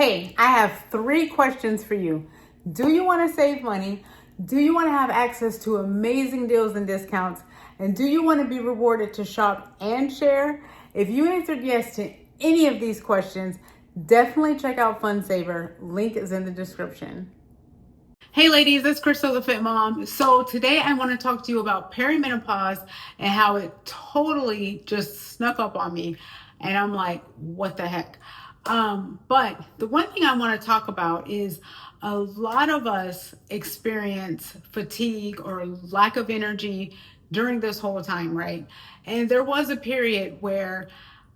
Hey, I have 3 questions for you. Do you want to save money? Do you want to have access to amazing deals and discounts? And do you want to be rewarded to shop and share? If you answered yes to any of these questions, definitely check out FunSaver. Link is in the description. Hey ladies, it's Crystal the Fit Mom. So today I want to talk to you about perimenopause and how it totally just snuck up on me. And I'm like, what the heck? But the one thing I want to talk about is a lot of us experience fatigue or lack of energy during this whole time, right? And there was a period where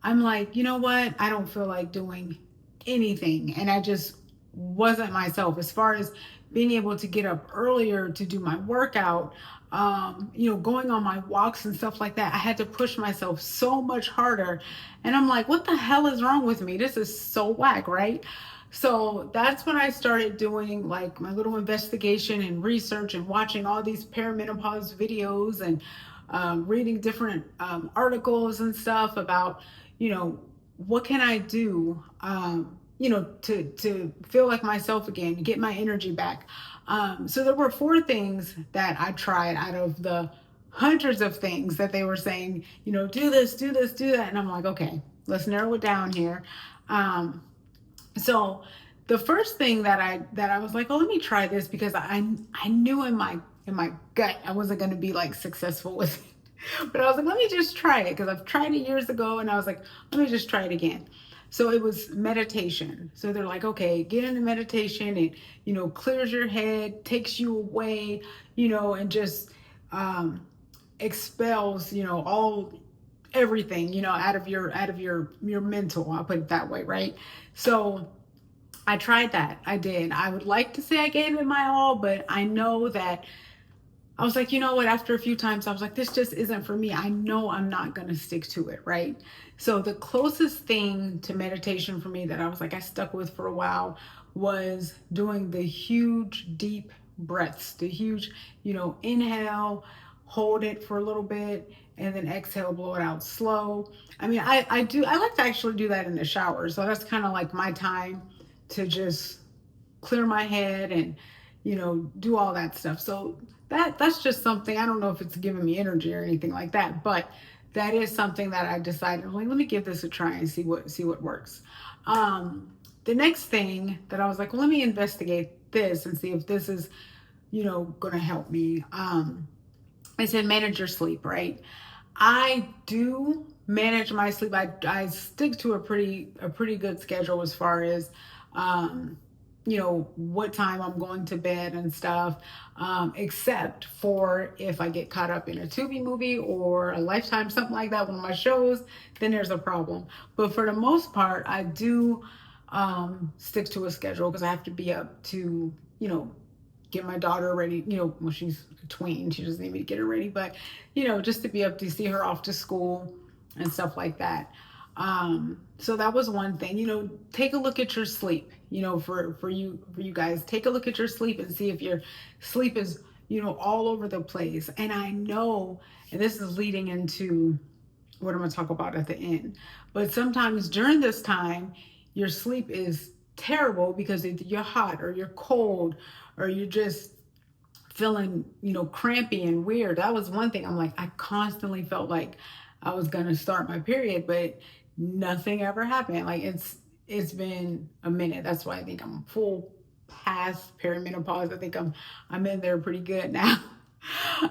I'm like, you know what? I don't feel like doing anything. And I just wasn't myself as far as being able to get up earlier to do my workout, going on my walks and stuff like that. I had to push myself so much harder. And I'm like, what the hell is wrong with me? This is so whack, right? So that's when I started doing like my little investigation and research and watching all these perimenopause videos and reading different articles and stuff about, what can I do, to feel like myself again, get my energy back. So there were 4 things that I tried out of the hundreds of things that they were saying, do this, do this, do that. And I'm like, okay, let's narrow it down here. So the first thing that I was like, oh, let me try this, because I knew in my gut I wasn't going to be like successful with it. But I was like, let me just try it, because I've tried it years ago and I was like, let me just try it again. So it was meditation. So they're like, okay, get into meditation. It, clears your head, takes you away, and just expels, all everything, out of your mental. I'll put it that way, right? So I tried that. I did. I would like to say I gave it my all, but I know that I was like, you know what, after a few times, I was like, this just isn't for me. I know I'm not going to stick to it, right? So the closest thing to meditation for me that I was like, I stuck with for a while was doing the huge, deep breaths, the huge, inhale, hold it for a little bit, and then exhale, blow it out slow. I mean, I like to actually do that in the shower. So that's kind of like my time to just clear my head and, do all that stuff. So that's just something. I don't know if it's giving me energy or anything like that, but that is something that I decided, like, let me give this a try and see what works. The next thing that I was like, well, let me investigate this and see if this is, going to help me. I said, manage your sleep, right? I do manage my sleep. I stick to a pretty good schedule as far as, what time I'm going to bed and stuff, except for if I get caught up in a Tubi movie or a Lifetime, something like that, one of my shows, then there's a problem. But for the most part, I do stick to a schedule, because I have to be up to, get my daughter ready, well, she's a tween, she doesn't need me to get her ready, but, just to be up to see her off to school and stuff like that. So that was one thing. Take a look at your sleep, for you guys. Take a look at your sleep and see if your sleep is, all over the place. And I know, and this is leading into what I'm going to talk about at the end, but sometimes during this time, your sleep is terrible because you're hot or you're cold or you're just feeling, crampy and weird. That was one thing. I'm like, I constantly felt like I was going to start my period, but nothing ever happened. Like it's been a minute. That's why I think I'm full past perimenopause. I think I'm in there pretty good now.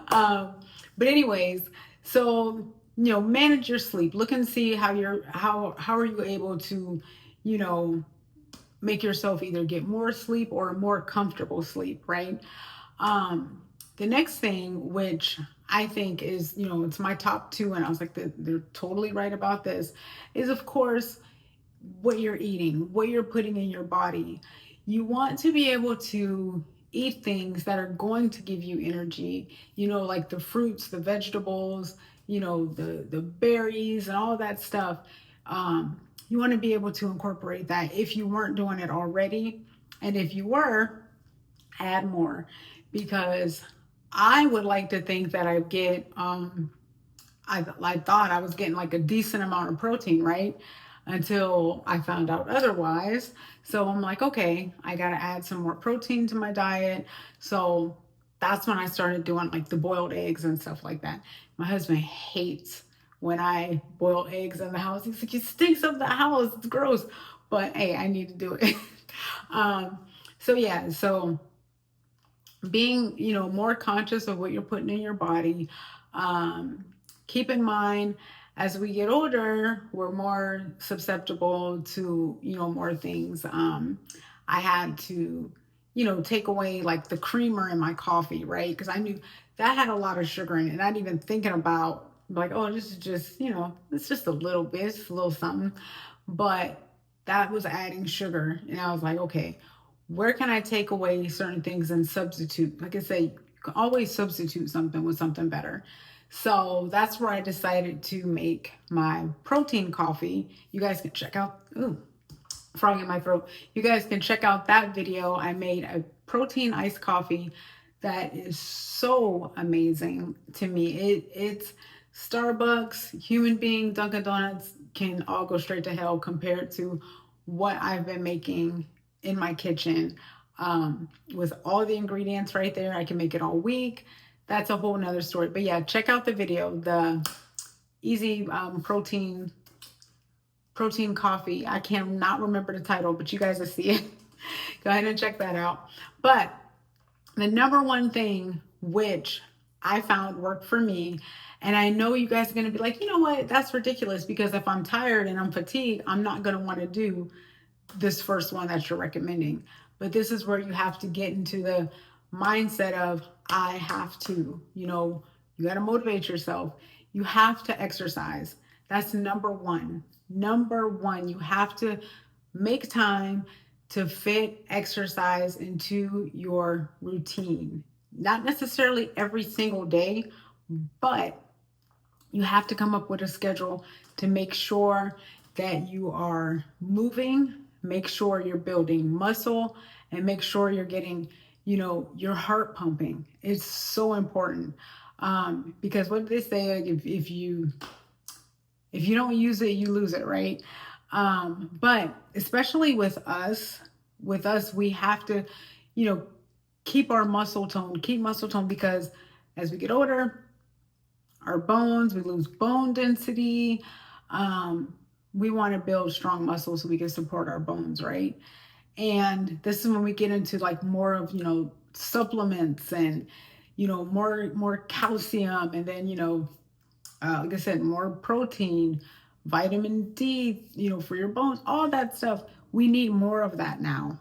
But anyways, so, manage your sleep. Look and see how are you able to, make yourself either get more sleep or a more comfortable sleep, right? The next thing, which I think is, it's my top 2, and I was like, they're totally right about this, is of course what you're eating, what you're putting in your body. You want to be able to eat things that are going to give you energy, like the fruits, the vegetables, the berries and all that stuff. You want to be able to incorporate that if you weren't doing it already. And if you were, add more, because I would like to think that I get, I thought I was getting like a decent amount of protein, right? until I found out otherwise. So I'm like, okay, I got to add some more protein to my diet. So that's when I started doing like the boiled eggs and stuff like that. My husband hates when I boil eggs in the house. He's like, it stinks up the house. It's gross. But hey, I need to do it. um, so yeah, so being, more conscious of what you're putting in your body. Um, Keep in mind, as we get older, we're more susceptible to, more things. I had to, take away like the creamer in my coffee, right? Because I knew that had a lot of sugar in it. Not even thinking about like, oh, this is just, it's just a little bit, it's a little something. But that was adding sugar. And I was like, okay, where can I take away certain things and substitute? Like I say, you can always substitute something with something better. So that's where I decided to make my protein coffee. You guys can check out, ooh, frog in my throat. You guys can check out that video. I made a protein iced coffee that is so amazing to me. It's Starbucks, human being, Dunkin' Donuts can all go straight to hell compared to what I've been making in my kitchen, with all the ingredients right there. I can make it all week. That's a whole nother story. But yeah, check out the video, the easy protein coffee. I cannot remember the title, but you guys will see it. Go ahead and check that out. But the number one thing which I found worked for me, and I know you guys are going to be like, you know what, that's ridiculous, because if I'm tired and I'm fatigued, I'm not going to want to do this first one that you're recommending. But this is where you have to get into the mindset of, I have to, you got to motivate yourself. You have to exercise. That's number one. Number one, you have to make time to fit exercise into your routine. Not necessarily every single day, but you have to come up with a schedule to make sure that you are moving, make sure you're building muscle, and make sure you're getting, your heart pumping. It's so important. Because what they say, like, if you don't use it, you lose it, right? But especially with us, we have to, keep our keep muscle tone, because as we get older, our bones, we lose bone density. We want to build strong muscles so we can support our bones, right? And this is when we get into like more of, supplements and, more calcium, and then, like I said, more protein, vitamin D, for your bones, all that stuff. We need more of that now.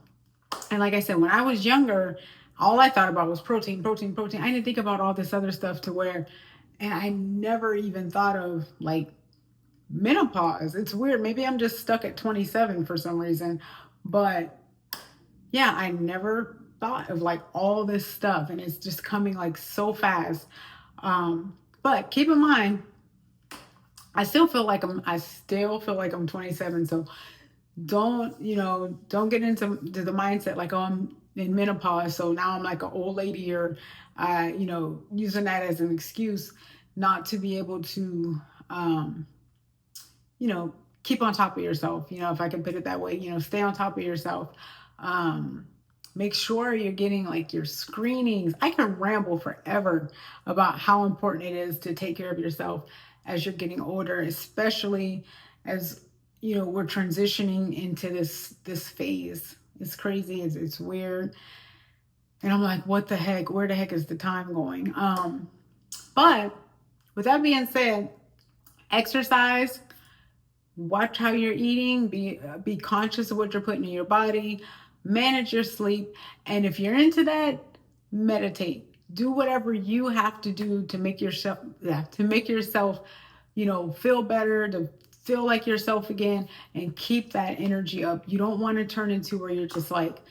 And like I said, when I was younger, all I thought about was protein, protein, protein. I didn't think about all this other stuff to where, and I never even thought of like menopause. It's weird. Maybe I'm just stuck at 27 for some reason. But yeah, I never thought of like all this stuff, and it's just coming like so fast. But keep in mind, I still feel like I'm 27. So don't get into the mindset like, oh, I'm in menopause, so now I'm like an old lady, or using that as an excuse not to be able to keep on top of yourself, if I can put it that way. Stay on top of yourself. Make sure you're getting like your screenings. I can ramble forever about how important it is to take care of yourself as you're getting older, especially as we're transitioning into this phase. It's crazy. It's weird. And I'm like, what the heck? Where the heck is the time going? But with that being said, exercise, watch how you're eating, be conscious of what you're putting in your body, manage your sleep. And if you're into that, meditate. Do whatever you have to do to make yourself, feel better, to feel like yourself again, and keep that energy up. You don't want to turn into where you're just like,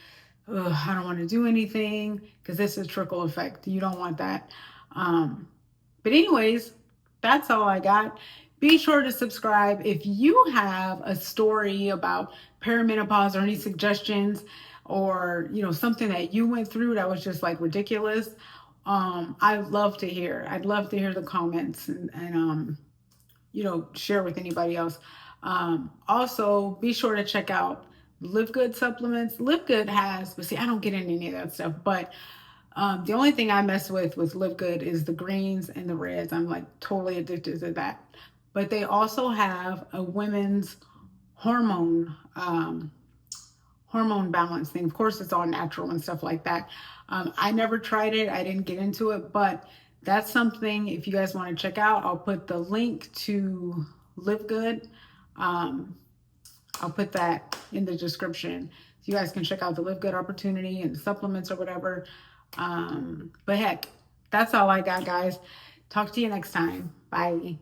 ugh, I don't want to do anything, because this is trickle effect. You don't want that. But anyways, that's all I got. Be sure to subscribe. If you have a story about perimenopause or any suggestions, or something that you went through that was just like ridiculous, I'd love to hear. I'd love to hear the comments, and share with anybody else. Also, be sure to check out Live Good supplements. Live Good has, but see, I don't get into any of that stuff. But the only thing I mess with Live Good is the greens and the reds. I'm like totally addicted to that. But they also have a women's hormone hormone balance thing. Of course, it's all natural and stuff like that. I never tried it. I didn't get into it, but that's something if you guys want to check out. I'll put the link to Live Good. Um, I'll put that in the description. So you guys can check out the Live Good opportunity and the supplements or whatever. But heck, that's all I got, guys. Talk to you next time. Bye.